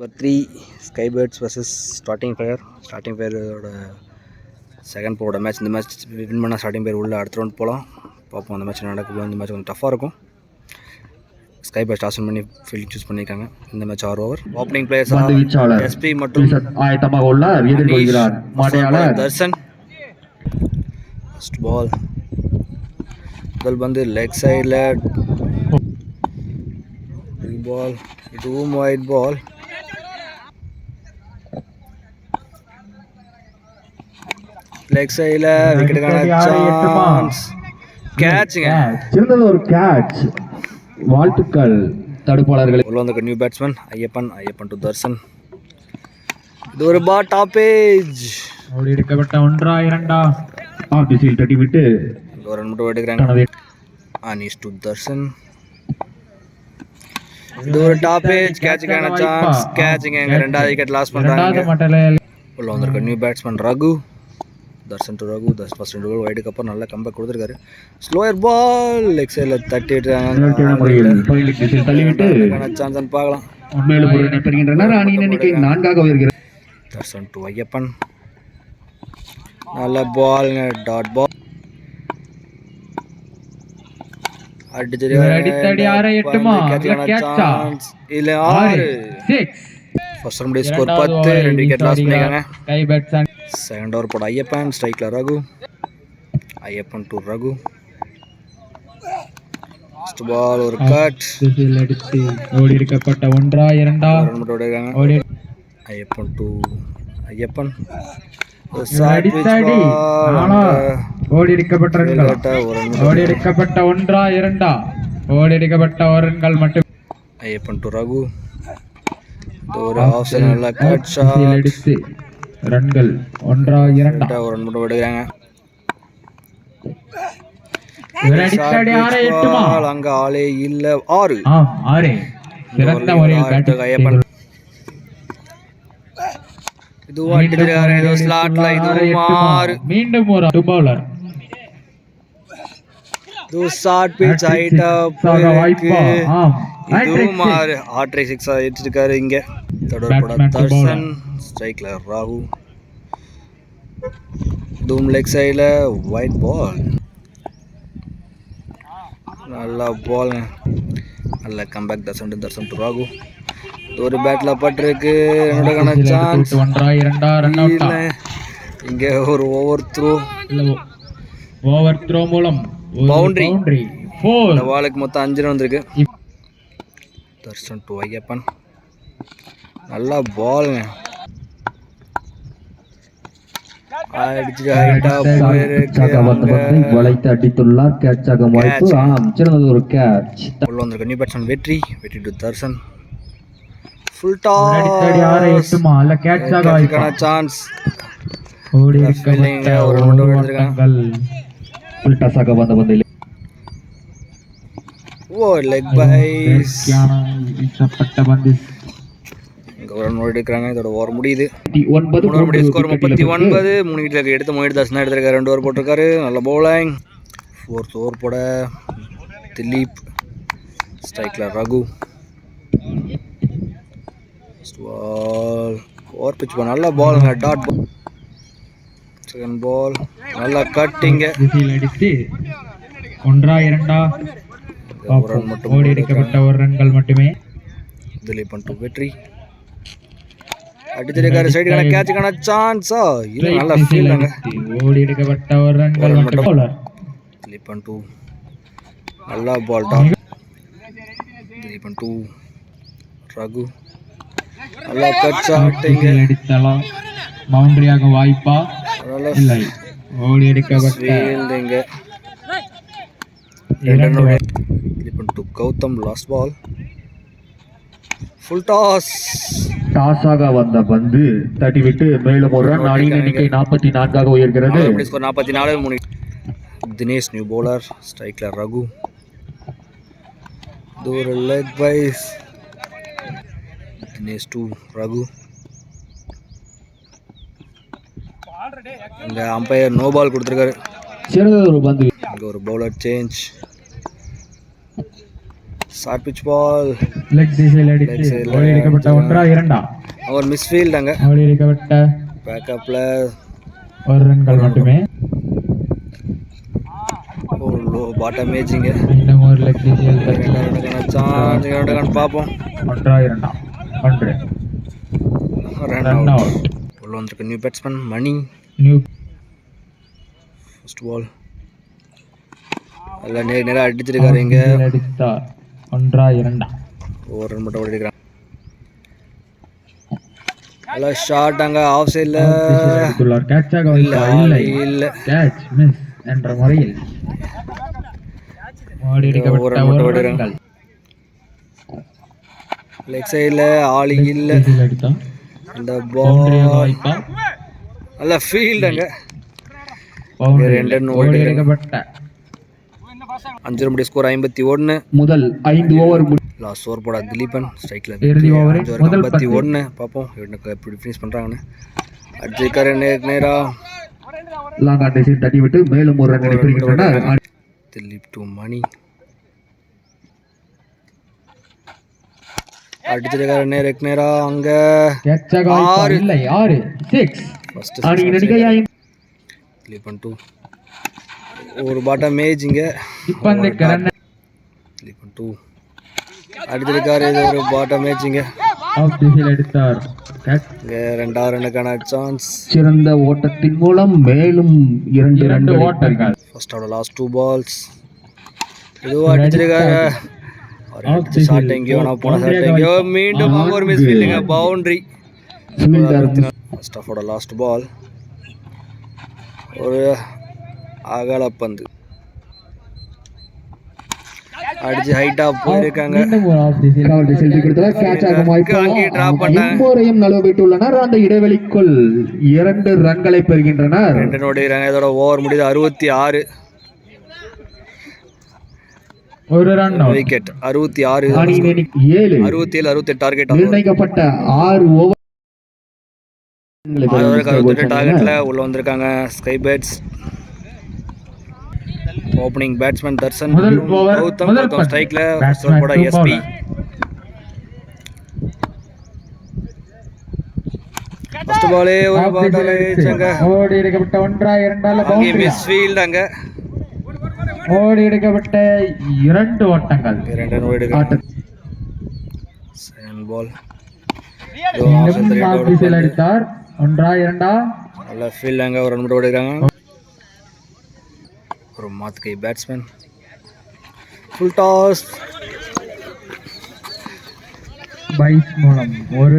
Number 3 Skybirds versus Starting Fire. Starting Fire second போட match. இந்த match win பண்ணால் starting fire உள்ள அடுத்த ரவுண்ட் போகலாம். பார்ப்போம் அந்த மேட்ச் நடக்கும். இந்த மேட்ச் கொஞ்சம் டஃப்பாக இருக்கும். ஸ்கைபர்ஸ் டாஸ் பண்ணி ஃபீல்டிங் சூஸ் பண்ணியிருக்காங்க. இந்த match 6 over. Opening players SP மற்றும் தர்ஷன். ஃபர்ஸ்ட் பால் முதல் பந்து லெக் சைடில் பால், இதுவும் ஒயிட் பால். லெக் சைடில் விக்கெட்டுக்கான சான்ஸ். கேட்சுங்க, சிறந்தது ஒரு கேட்ச். வாழ்த்துக்கள் தடுப்பாளர்கள். உள்ள வந்த new batsman Ayyappan to Darshan. இது ஒரு பால் டாப்பேஜ். ஓடி எடுக்கப்பட்ட 1-2 ஆஃப் தி ஃபீல்ட் தட்டிவிட்டு ஒரு ரன் மட்டும் எடுக்கிறாங்க. அனீஷ் டு தர்ஷன். இது ஒரு டாப்பேஜ். கேட்சுக்கான சான்ஸ். கேட்சுங்க, ரெண்டாவது விக்கெட் லாஸ் பண்றாங்க. உள்ள வந்திருக்க new batsman Raghu. Darshan to Raghu. First 2 பால் வைடுக்கு அப்புறம் நல்லா கம்பேக் கொடுத்துருக்காரு. ஸ்லோயர் பால் லெக் சைடில் தட்டிட்டு சான்ஸ் பார்க்கலாம். தர்ஷன் டு ஐயப்பன். நல்ல ball, dot ball. First round score 10, 2 wicket loss பண்ணிருக்காங்க. செகண்ட் ஓவர் போட ஐயப்பன். ஸ்ட்ரைக்ல Raghu. Ayyappan to Raghu. First ball ஒரு கட். ஓடி எடுக்கப்பட்ட 1-2 ரன் மட்டும் ஓடிருக்காங்க. ஐயப்பன் டு ஐயப்பன். ஓடி எடுக்கப்பட்ட 1-2 ஓடி எடுக்கப்பட்ட ரன்கள் மட்டும். ஐயப்பன் டு ரகு. ஒரு ஆப்ஷன் நல்ல கட் ஷாட். ரன்கள் 1-2 ஒரு ரன் மட்டும் ஓடுறாங்க. அங்க ஆளே இல்ல. 6 சிறந்த முறையில் ஐயப்பன். இதுவும் அடிச்சிருக்காரு. இது ஸ்லாட்ல. இதுவும் 6. மீண்டும் ஒரு பவுலர். இது ஷார்ட் பிட்ச் ஹைட்டா போயிருக்கு. இதுவும் 6. 6 அடிச்சிருக்காரு. இங்க தொடர்பட தர்ஷன். ஸ்ட்ரைக்ல ராகு. இதுவும் லெக் சைடில் ஒயிட் பால். நல்ல பால், நல்ல கம்பேக். தர்ஷன் டு ராகு. ஒரு பேட்ல பட்டிருக்கு. என்னோட சான்ஸ். இங்க ஒரு ஓவர் த்ரோ மூலம் பவுண்டரி. இந்த பாலுக்கு மொத்தம் 5 ரன் வந்திருக்கு. தர்ஷன் டு ஐயப்பன். நல்ல பாலுங்க. அடித்துள்ளார். கேட்சாக வாய்ப்பு. சிறந்தது ஒரு கேட்ச். உள்ள வந்திருக்க new batsman Vetri to Darshan. Full toss. கேட்சுக்கான சான்ஸ். ஓடி எடுக்கப்பட்ட ஒரு ரன்கள். ஃபுல் டாஸாக வந்த பந்தில் லெக் பைஸ். வீசப்பட்ட பந்து ஒரு ரன் எடுக்கிறாங்க. இதோட ஓவர் முடியுது. 9 ஸ்கோர் 39. 3 விக்கெட் எடுத்து மொஹித் தாஸ் எடுத்திருக்காரு. 2 ஓவர் போட்டிருக்காரு. நல்ல பவுலிங். 4th ஓவர் போட திலீப். ஸ்ட்ரைக்ல ரகு. Over pitch ball. நல்ல பாலுங்க. Dot ball. செகண்ட் பால் நல்ல கட்டிங்க. அடித்து 1-2 ஓடி எடுக்கப்பட்ட ஒரு ரன்கள் மட்டுமே. திலீப் டு வெற்றி. அடிச்சிருக்காரு. சைடுக்கான கேட்சுக்கான சான்ஸா. இது நல்ல ஃபீல்டுங்க. ஓடி எடுக்கப்பட்ட ஒரு ரன்கள் மட்டுமே. திலீப் டு நல்ல ball. Dot. Dilip to Raghu. நல்ல கட் ஷாட். அடித்தலாம். பவுண்டரியாக வாய்ப்பா இல்லை. ஓடி எடுக்கப்பட்ட fielding. Dilip to Gautam. Last ball. Full toss. டாஸாக வந்த பந்து தட்டிவிட்டு மேலும் ஒரு ரன். அணியின் எண்ணிக்கை 44 உயர்கிறது. 44. 3 தினேஷ் நியூ பவுலர். ஸ்ட்ரைக்ல ரகு. ஒரு leg wise. Dinesh to Raghu. இந்த அம்பையர் நோ பால் கொடுத்துருக்காரு. சிறந்த ஒரு பந்து. இங்க ஒரு bowler change. Short pitch ball leg திசையில் அடித்து ஓடி எடுக்கப்பட்ட 1-2 ஒரு மிஸ்ஃபீல்ட் அங்கே ஓடி எடுக்கப்பட்ட பேக்கப்பில் ஒரு ரன்கள் மட்டுமே. ஒரு லோ பாட்டம் மேட்சிங்க இன்னும் ஒரு லெக் திசையில் சான்ஸ் பார்ப்போம். 1-2 1 ரன் அவுட். உள்ள வந்திருக்கு நியூ பேட்ஸ்மேன் மணி. நியூ ஃபர்ஸ்ட் பால் எல்லாம் நேராக அடிச்சிருக்காரு. இங்கே அடித்தார் 1-2 ஒரு ரன் மட்டும் ஓடிக்கிறாங்க. எல்லாம் ஷார்ட் அங்கே ஆஃப் சைடில் கேட்சாக இல்லை கேட்ச் மிஸ் என்ற முறையில் ஓடி எடுக்கப்பட்ட ஒரு ரன்கள். லெக் சைடில் ஆள் இல்லை. அடித்தான் இந்த பால் நல்ல ஃபீல்டு அங்கே 2 ரன் ஓடி எடுக்கப்பட்ட 5 ரன் ஸ்கோர் 51. முதல் 5 ஓவர் லாஸ்ட் ஓவர் போட திலீபன் ஸ்ட்ரைக்கில் இறுதி ஓவரில் முதல் 51. பார்ப்போம் எப்படி ஃபினிஷ் பண்ணுறாங்கன்னு. அடிச்சிருக்காரு நேராக லாங் ஆன் டிசைன் தட்டி விட்டு மேலும் ஒரு ரன் எடுப்பிருக்கின்றனர். திலீப் டு மணி அடிச்சிருக்காரு நேராக அங்கே 6 இல்லை 6 ஃபர்ஸ்ட் அணியின் எண்ணிக்கையாய் திலீபன் டு ஒரு பாட்டம் மேஜிங்க இப்பந்துக்கு ரன் திலீபன் டு அடிச்சிருக்காரு. இது ஒரு பாட்டம் மேட்சிங்க ஆஃப் திசையில் எடுத்தார். இங்கே 2வது ரன்னுக்கான சான்ஸ். சிறந்த ஓட்டத்தின் மூலம் மேலும் 2 ஓட்டங்கள். ஃபர்ஸ்ட் ஆஃப் லாஸ்ட் 2 பால்ஸ் இதுவும் அடிச்சிருக்காரு. ஷார்ட் எங்கேயோ நான் போன ஷார்ட் எங்கேயோ மீண்டும் ஒரு மிஸ் ஃபீல்டிங்க பவுண்டரி. ஃபர்ஸ்ட் ஆஃபோட லாஸ்ட் பால் ஒரு அகலப்பந்து அடிச்சு ஹைட்டா போயிருக்காங்க. அந்த இடைவெளிக்குள் 2 ரன்களை பெறுகின்றனர். 2 நோடுகிறாங்க. இதோட ஓவர் முடியுது 66. ஒரு ரன் விக்கெட் 66. 7 67 68 டார்கெட் நிர்ணயிக்கப்பட்ட 6 ஓவர் டார்கெட்ல உள்ள வந்திருக்காங்க sky bats. Opening batsman Darshan Gautam ஸ்ட்ரைக்ல ஃபர்ஸ்ட் ஓவர் போட எஸ்பி. ஃபர்ஸ்ட் பாலே ஒரு பால் ஏச்சங்க ஓடி எடுக்கப்பட்ட 1-2 அங்கே மிஸ் ஃபீல்ட் அங்க ஓடி எடுக்கப்பட்ட 2 ஓட்டங்கள். 2 ரன் ஓடி செகண்ட் பால் அடித்தார் 1-2 நல்ல ஃபீல்ட் அங்க ஒரு ரன் மட்டும் ஓடிறாங்க. ஒரு மாத்கை பேட்ஸ்மேன் ஃபுல் டாஸ் பைஸ் மூலம் ஒரு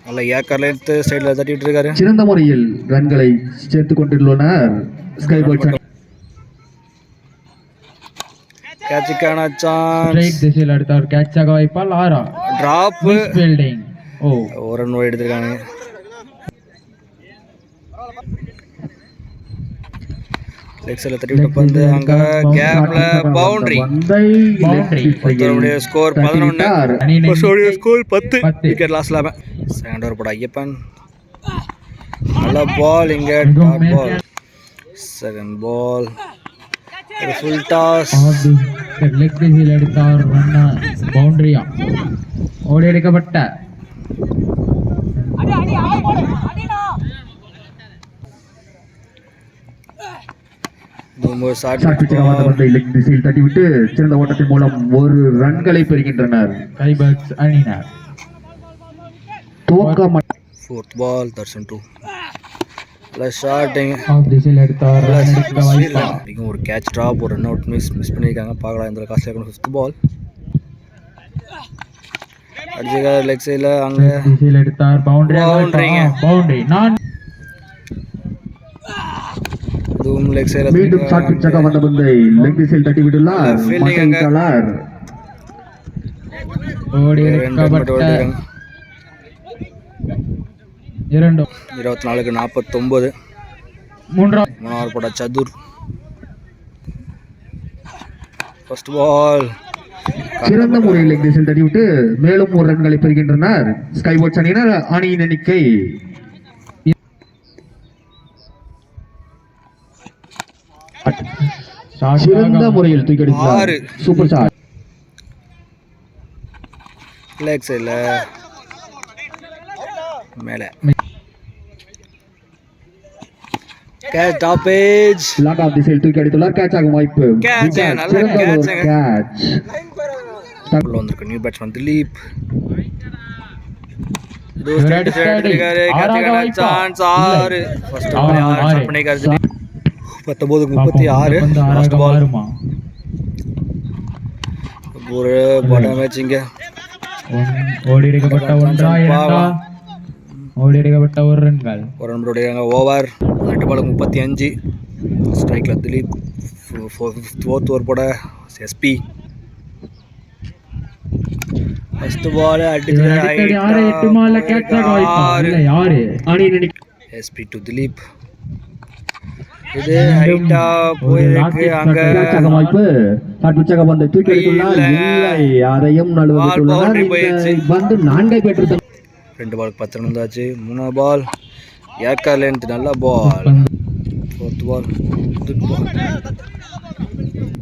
நல்ல ஏக்கர்ல எடுத்து சைடுல தட்டிட்டு இருக்காரு. சிறந்த முறையில் ரன்களை சேர்த்து கொண்டுள்ளனர் ஸ்கை பேட்ஸ். கேட்சுக்கான சான்ஸ் ஸ்ட்ரைக் திசையில் அடித்தார். கேட்சாக வாய்ப்பால் 6 டிராப் ஃபீல்டிங். ஒரு ரன் ஓடி எடுத்திருக்காங்க. லெக்ஸ்ல தட்டி விட்டு பந்து அங்க கேப்ல boundary. Score 11. Score 10. Wicket loss இல்லாம செகண்ட் ஓவர் போட ஐயப்பன் நல்ல பால். இங்க டாட் பால் செகண்ட் பால் ஒரு ஃபுல் டாஸ் லெக் திசையில் அடித்தார். ரன் பவுண்டரியா ஓடி எடுக்கப்பட்ட திசையில் தட்டிவிட்டு சிறந்த ஓட்டத்தின் மூலம் ஒரு ரன்களை பெறுகின்றனர் கைபர்ஸ் அணியினர். ஃபோர்த் பால் தர்ஷன் டு ஷாட்டிங் திசையில் எடுத்தார். ஒரு கேட்ச் ட்ராப் ஒரு ரன் அவுட் மிஸ் பண்ணியிருக்காங்க. பார்க்கலாம் இந்த காஸ்ட்லியாக இருக்கணும். ஃபிஃப்த் பால் அடிச்சிருக்காரு லெக் சைடில் அங்கே திசையில் எடுத்தார். பவுண்டரிங்க பவுண்டரி நான் லெக் சைடில் மீண்டும் ஷாட் பிச்சாக வந்த பந்தை லெக் திசையில் தட்டி விட்டுள்ளார். ஓடி எடுக்கப்பட்ட 24க்கு 49. மூணாவது போட சதுர் ஃபர்ஸ்ட் பால் சிறந்த முறையில் லெக் திசையில் தட்டிவிட்டு மேலும் ஒரு ரன்களை பெறுகின்றனர் ஸ்கை பேட்ஸ் அணியினர். அணியின் எண்ணிக்கை சிறந்த முறையில் தூக்கி அடித்தார். 6. Super shot. லெக் சைடில் மேலே catch top edge long off திசையில் தூக்கி அடித்துள்ளார். கேட்ச் ஆகும் வாய்ப்பு. Catch, நல்ல சிறந்த ஒரு catch-ங்க. catch. உள்ள வந்திருக்கு நியூ பேட்ஸ்மேன் திலீப். இது Red ஸ்ட்ரைட் card. அடிக்காரு. ஆறாக கேட்ச் வாய்ப்பா? சான்ஸ் 6. ஃபர்ஸ்ட் பால் 6 ஆறு. ஸ்டார்ட் பண்ணிருக்காரு திலீப். 19க்கு 36. ஃபர்ஸ்ட் பால் ஒரு படம் மேட்சிங்க. ஓடிருக்கப்பட்ட ஒன்றா இரண்டா ஓடிருக்கப்பட்ட ஒரு ரன்கள் ஒரு நம்பருடைய ஓவர் 8 பாலுக்கு 35. ஸ்ட்ரைக்ல திலீப். ஃபோர்த் ஓவர் போட எஸ்பி. ஃபர்ஸ்ட் பால் அடிச்சு அடிக்கடி 6-8 மால்ல கேட்ச் ஆக வாய்ப்பா இல்ல யாரு எஸ்பி டு திலீப். இது ஹைட்டா போயிருக்கு அங்க கேட்ச் ஆகும் வாய்ப்பு. ஷாட் பிச்சாக பந்தை தூக்கி அடித்துள்ளார். இல்லை, அதையும் நழுவவிட்டுள்ளார். boundary இந்த போயிடுச்சு. பந்து 4 பெற்று 2 பாலுக்கு 10 ரன் வந்தாச்சு. 3 பால் ஏர்கார் லென்த் நல்ல பால். 4th பால் குட் பால்.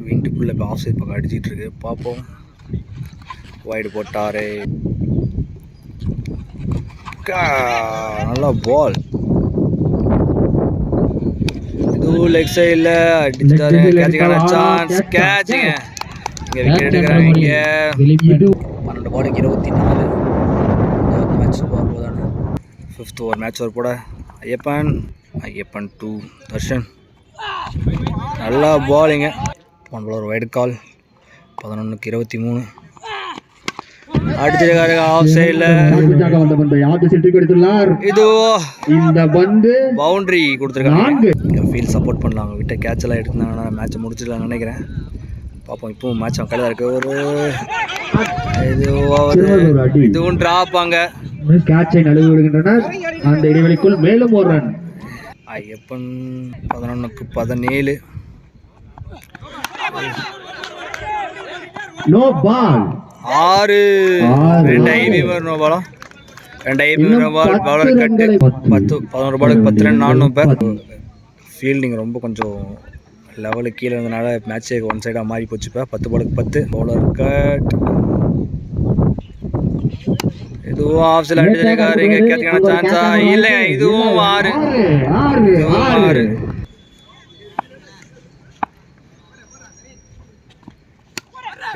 விண்டுக்குள்ள இப்போ ஆஃப் சைட் பக்கம் அடிச்சிட்டு இருக்கு. பார்ப்போம். வைடு போட்டாரு. நல்ல பால். இது லெக் சைடில் அடிச்சிட்டாரு. கேட்சுக்கான சான்ஸ். கேட்சுங்க இங்கே விக்கெட் எடுக்கிறாங்க. இங்கே 12 பாலுக்கு 24. மேட்ச் ஓவர் போதானே. 5th ஓவர் மேட்ச் ஓவர் போட ஐயப்பன் டு தர்ஷன். நல்லா பாலிங்க. போன பால் ஒரு வைடு கால். 11க்கு 23. அடிச்சிருக்காரு ஆஃப் சைடில். வந்த பந்தை ஆஃப் திசையில் தூக்கி அடித்துள்ளார். இது இந்த பந்து பவுண்டரி கொடுத்துருக்காங்க. ஃபீல் சப்போர்ட் பண்ணலாம். விட்ட கேட்ச் எல்லாம் எடுத்தாங்கன்னா மேட்சை முடிச்சிடலாம்னு நினைக்கிறேன். பார்ப்போம். இப்பவும் மேட்ச் கையில் இருக்கு. இதுவும் டிராப் அங்க. கேட்சை நழுவி விடுகின்றனர். அந்த இடைவெளிக்குள் மேலும் ஒரு ரன். ஐயப்பன் 11க்கு 17. No ball. 6. 2 ஐவி வரணும் பாலம். 2 ஐவி வர பால். பவுலர் கட்டு. 11 பாலுக்கு 10 ரன். 4 பேர். ஃபீல்டிங் ரொம்ப கொஞ்சம் லெவலுக்கு கீழே இருந்தனால மேட்சே ஒன் சைடாக மாறி போச்சு. இப்போ 10 பாலுக்கு 10. Bowler cut. இதுவும் ஆஃப் சைடில் அடிச்சிருக்காரு. இங்கே கேட்கான சான்ஸா இல்லை. இதுவும் 6. இதுவும் 6.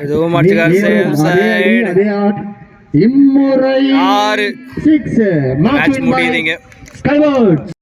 இதுவும் அடிச்சிருக்காரு. Same side. இம்முறை 6. 6. மேட்ச் முடியுதுங்க. ஸ்கைவர்ட்ஸ்